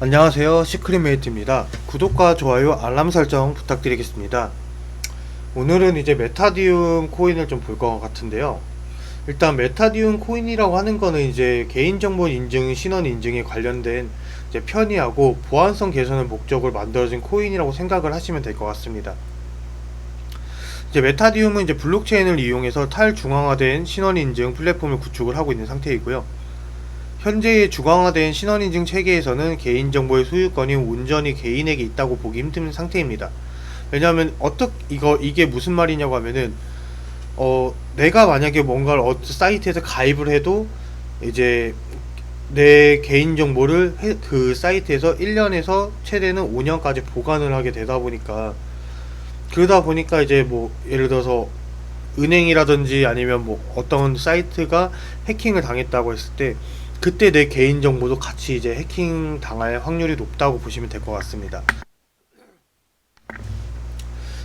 안녕하세요, 시크릿메이트입니다. 구독과 좋아요, 알람 설정 부탁드리겠습니다. 오늘은 이제 메타디움 코인을 좀 볼 것 같은데요. 일단 메타디움 코인이라고 하는 거는 이제 개인정보 인증, 신원 인증에 관련된 이제 편의하고 보안성 개선을 목적으로 만들어진 코인이라고 생각을 하시면 될 것 같습니다. 이제 메타디움은 이제 블록체인을 이용해서 탈중앙화된 신원 인증 플랫폼을 구축을 하고 있는 상태이고요. 현재의 주광화된 신원인증 체계에서는 개인정보의 소유권이 온전히 개인에게 있다고 보기 힘든 상태입니다. 왜냐하면 이게 무슨 말이냐고 하면은 내가 만약에 뭔가를 사이트에서 가입을 해도 이제 내 개인정보를 그 사이트에서 1년에서 최대는 5년까지 보관을 하게 되다 보니까, 그러다 보니까 이제 뭐 예를 들어서 은행이라든지 아니면 뭐 어떤 사이트가 해킹을 당했다고 했을 때 그때 내 개인정보도 같이 이제 해킹 당할 확률이 높다고 보시면 될 것 같습니다.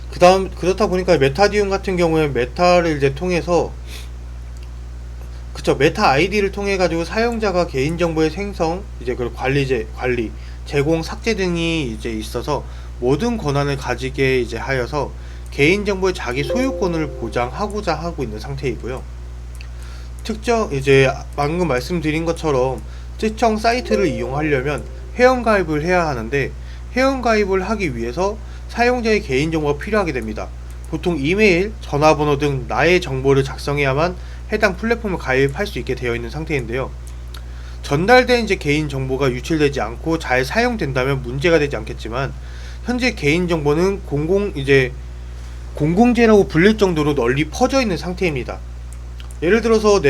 그렇다 보니까 메타디움 같은 경우에 메타를 이제 통해서, 그쵸, 메타 아이디를 통해 가지고 사용자가 개인정보의 생성, 이제 그 관리, 제공, 삭제 등이 이제 있어서 모든 권한을 가지게 이제 하여서 개인정보의 자기 소유권을 보장하고자 하고 있는 상태이고요. 이제 방금 말씀드린 것처럼 특정 사이트를 이용하려면 회원가입을 해야 하는데, 회원가입을 하기 위해서 사용자의 개인정보가 필요하게 됩니다. 보통 이메일, 전화번호 등 나의 정보를 작성해야만 해당 플랫폼을 가입할 수 있게 되어 있는 상태인데요. 전달된 이제 개인정보가 유출되지 않고 잘 사용된다면 문제가 되지 않겠지만, 현재 개인정보는 공공재라고 불릴 정도로 널리 퍼져 있는 상태입니다. 예를 들어서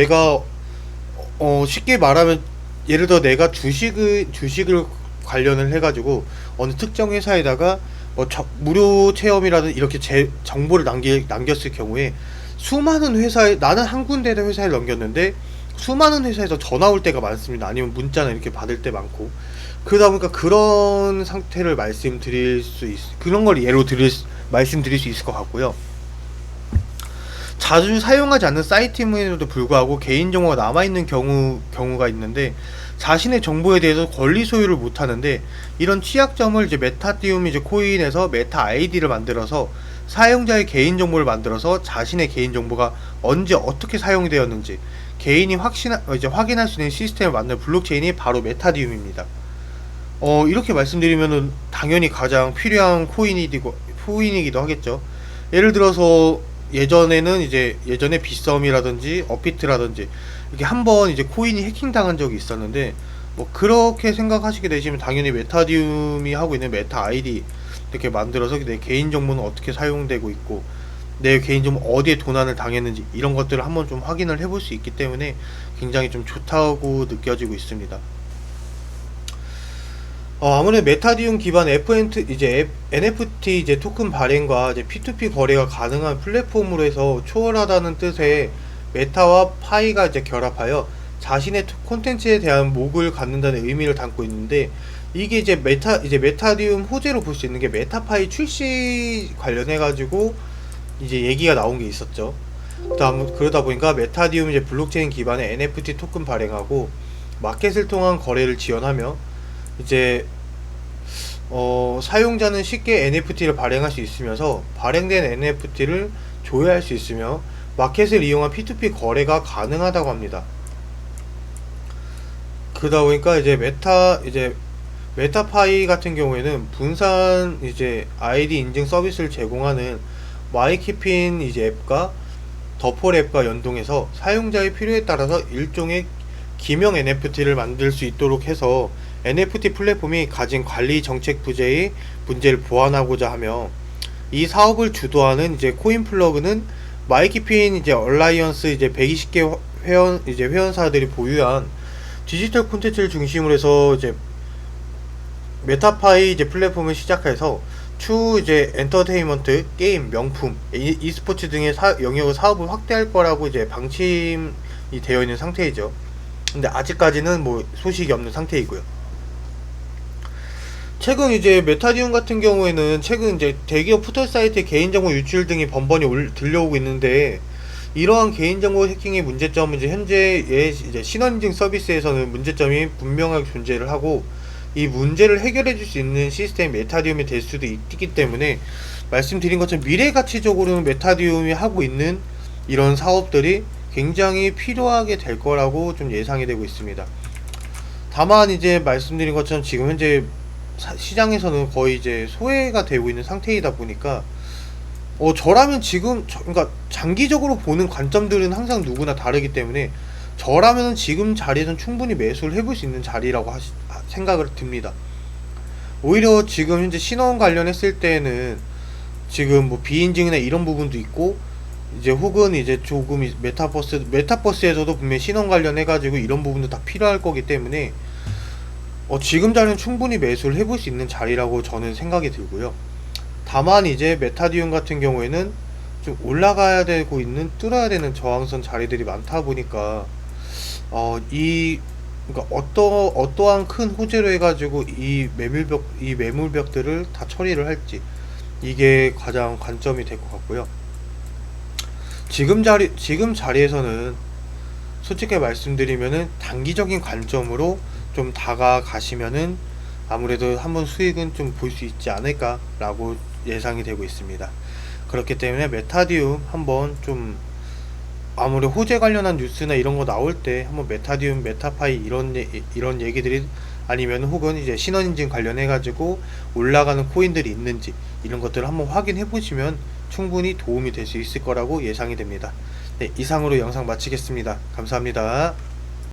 쉽게 말하면, 예를 들어 내가 주식을 관련을 해가지고 어느 특정 회사에다가 무료 체험이라든 이렇게 제 정보를 남겼을 경우에, 나는 한 군데에다 회사에 넘겼는데 수많은 회사에서 전화 올 때가 많습니다. 아니면 문자나 이렇게 받을 때 많고, 그러다 보니까 그런 걸 말씀드릴 수 있을 것 같고요. 자주 사용하지 않는 사이트임에도 불구하고 개인정보가 남아있는 경우가 있는데, 자신의 정보에 대해서 권리 소유를 못하는데, 이런 취약점을 이제 메타디움 코인에서 메타 아이디를 만들어서 사용자의 개인정보를 만들어서 자신의 개인정보가 언제 어떻게 사용이 되었는지 개인이 확인할 수 있는 시스템을 만든 블록체인이 바로 메타디움입니다. 이렇게 말씀드리면은 당연히 가장 필요한 코인이기도 하겠죠. 예를 들어서 예전에 빗썸이라든지 업비트라든지 이게 한번 이제 코인이 해킹 당한 적이 있었는데, 뭐 그렇게 생각하시게 되시면 당연히 메타디움이 하고 있는 메타 아이디 이렇게 만들어서 내 개인정보는 어떻게 사용되고 있고 내 개인정보 어디에 도난을 당했는지 이런 것들을 한번 좀 확인을 해볼 수 있기 때문에 굉장히 좀 좋다고 느껴지고 있습니다. 아무래도 메타디움 기반 NFT 토큰 발행과 P2P 거래가 가능한 플랫폼으로 해서 초월하다는 뜻의 메타와 파이가 결합하여 자신의 콘텐츠에 대한 목을 갖는다는 의미를 담고 있는데, 이게 메타디움 호재로 볼 수 있는 게 메타파이 출시 관련해 가지고 얘기가 나온 게 있었죠. 그러다 보니까 메타디움 블록체인 기반의 NFT 토큰 발행하고 마켓을 통한 거래를 지원하며 사용자는 쉽게 NFT를 발행할 수 있으면서 발행된 NFT를 조회할 수 있으며 마켓을 이용한 P2P 거래가 가능하다고 합니다. 그러다 보니까 메타파이 같은 경우에는 분산 아이디 인증 서비스를 제공하는 마이키핀 앱과 더폴 앱과 연동해서 사용자의 필요에 따라서 일종의 기명 NFT를 만들 수 있도록 해서 NFT 플랫폼이 가진 관리 정책 부재의 문제를 보완하고자 하며, 이 사업을 주도하는 코인 플러그는 마이키핀 얼라이언스 120개 회원사들이 보유한 디지털 콘텐츠를 중심으로 해서 메타파이 플랫폼을 시작해서 추후 엔터테인먼트, 게임, 명품, e스포츠 등의 영역의 사업을 확대할 거라고 방침이 되어 있는 상태이죠. 근데 아직까지는 뭐 소식이 없는 상태이고요. 최근 메타디움 같은 경우에는 최근 대기업 포털 사이트의 개인정보 유출 등이 번번이 들려오고 있는데, 이러한 개인정보 해킹의 문제점은 현재의 신원인증 서비스에서는 문제점이 분명하게 존재를 하고, 이 문제를 해결해 줄 수 있는 시스템 메타디움이 될 수도 있기 때문에, 말씀드린 것처럼 미래 가치적으로는 메타디움이 하고 있는 이런 사업들이 굉장히 필요하게 될 거라고 좀 예상이 되고 있습니다. 다만 이제 말씀드린 것처럼 지금 현재 시장에서는 거의 이제 소외가 되고 있는 상태이다 보니까, 저라면 지금 그러니까 장기적으로 보는 관점들은 항상 누구나 다르기 때문에, 저라면 지금 자리에선 충분히 매수를 해볼 수 있는 자리라고 생각을 듭니다. 오히려 지금 현재 신원 관련했을 때는 지금 뭐 비인증이나 이런 부분도 있고, 이제 혹은 이제 조금 메타버스에서도 분명히 신원 관련해 가지고 이런 부분도 다 필요할 거기 때문에, 지금 자리는 충분히 매수를 해볼 수 있는 자리라고 저는 생각이 들고요. 다만 이제 메타디움 같은 경우에는 좀 올라가야 되고 있는, 뚫어야 되는 저항선 자리들이 많다 보니까, 그러니까 어떠한 큰 호재로 해가지고 이 매물벽들을 다 처리를 할지, 이게 가장 관점이 될 것 같고요. 지금 자리에서는 솔직히 말씀드리면은 단기적인 관점으로 좀 다가가시면은 아무래도 한번 수익은 좀 볼 수 있지 않을까 라고 예상이 되고 있습니다. 그렇기 때문에 메타디움 한번 좀, 아무래도 호재 관련한 뉴스나 이런 거 나올 때 한번 메타디움, 메타파이 이런 얘기들이, 아니면 혹은 이제 신원인증 관련해 가지고 올라가는 코인들이 있는지 이런 것들을 한번 확인해 보시면 충분히 도움이 될 수 있을 거라고 예상이 됩니다. 네, 이상으로 영상 마치겠습니다. 감사합니다.